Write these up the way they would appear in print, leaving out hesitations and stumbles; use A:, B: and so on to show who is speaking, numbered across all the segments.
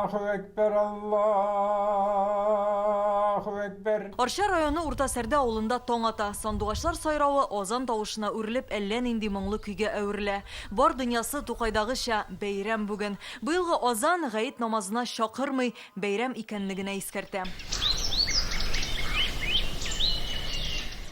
A: Allahu Ekber, Allahu Ekber.
B: Арча районы Урта Сәрдә авылында таң ата. Сандугачлар сайравы азан тавышына үрелеп, әллә нинди моңлы көйгә әверелә. Бар дөньясы Тукайдагыча бәйрәм бүген. Быелгы азан гаит намазына чакырмый, бәйрәм икәнлегенә искәртә.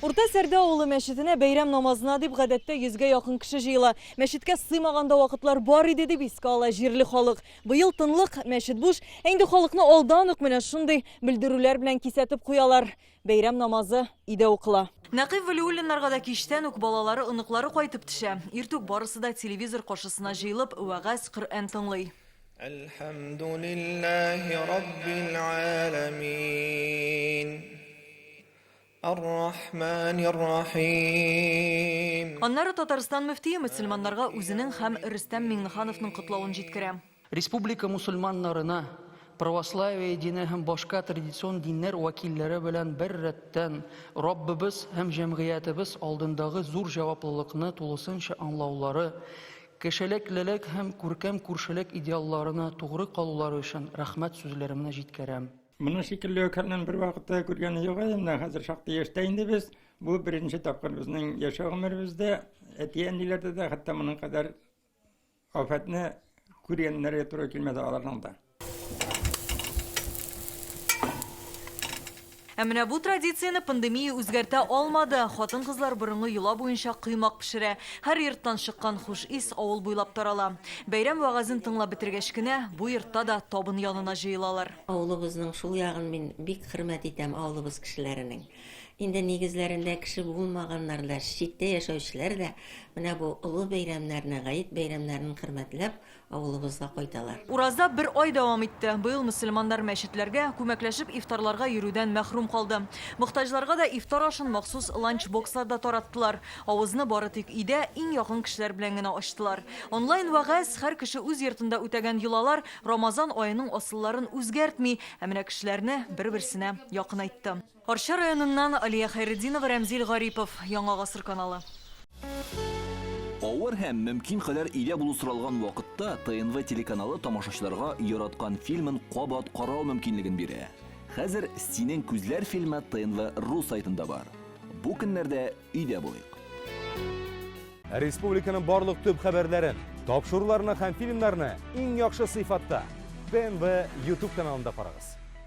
B: Урта Сәрдә авылы мәчетенә бәйрәм намазына дип гадәттә 100-гә якын кеше җыела. Мәчеткә сыймаганда вакытлар бар иде дип искә ала җирле халык. Быел тынлык, мәчет буш. Инде халыкны алдан ук менә шундый белдерүләр белән кисәтеп куялар. Бәйрәм намазы өйдә укыла. Нәкыйф Вәлиуллиннарга да кичтән ук балалары, оныклары кайтып төшә. Иртүк барысы да телевизор каршысына җыелып, вәгазь, Коръән тыңлый.
C: Алхамдулиллахи раббил аламин. Ар-Рахманир-Рахим.
B: Аннары Татарстан мөфтие мөселманнарга үзенең һәм Рөстәм Миңнехановның котлавын җиткерә.
D: Республика мусульманнарына, православие дине һәм башка традицион диннәр вәкилләре белән бер рәттән Раббыбыз һәм җәмгыятебез алдындагы зур җаваплылыкны тулысынча аңлаулары, кешелеклелек һәм күркәм күршелек идеалларына тугры калулары өчен рәхмәт сүзләремне җиткерәм.
A: Моны шикелле өкәннән бер вакытта күргәне юк идем, хәзер шактый яшьтә инде без. Бу беренче тапкыр безнең яшәү гомеребездә, әти-әниләрдә дә хәтта моның кадәр афәтне күргәннәргә туры килмәде аларның да.
B: Әмінә бу традицияны пандемия үзгәртә алмады. Хатын-кызлар борынгы йола буенча кыймак пешерә. Һәр йорттан чыккан хуш ис авыл буйлап тарала. Бәйрәм вагазын тыңлап бетергәч кенә бу йортта да табын янына җыелалар.
E: Авылыбызның шул ягын мин бик хөрмәт итәм, авылыбыз кешеләренең. Инде нигезләрендә кеше булмаганнар да, читтә яшәүчеләр дә менә бу олы бәйрәмнәрне, гаит бәйрәмнәрен хөрмәтләп авылыбызга кайталар.
B: Ураза бер ай дәвам итте. Быел мөселманнар мәчетләргә күмәкләшеп ифтарларга йөрүдән мәхрүм калды. Мохтаҗларга да ифтар ашын махсус ланчбоксларда тараттылар. Авызны бары тик өйдә иң якын кешеләр белән генә ачтылар. Онлайн вагаз һәр кеше үз йортында үтәгән йолалар Рамазан аеның асылларын үзгәртми, ә менә кешеләрне бер-берсенә якынайтты. Арча районыннан Алия Хайретдинова, Рәмзил Гарипов, Яңа гасыр каналы.
F: Авыр һәм мөмкин кадәр илә булу соралган вакытта ТНВ телеканалы тамашачыларга яраткан фильмын кабат карау мөмкинлеген бирә. Хәзер "Синең күзләр" фильмы ТНВ рус сайтында бар. Бу көннәрдә өйдә булыйк.
G: Республиканың барлык төп хәбәрләрен, тапшыруларны һәм фильмнарны иң яхшы сыйфатта ТНВ YouTube каналында карагыз.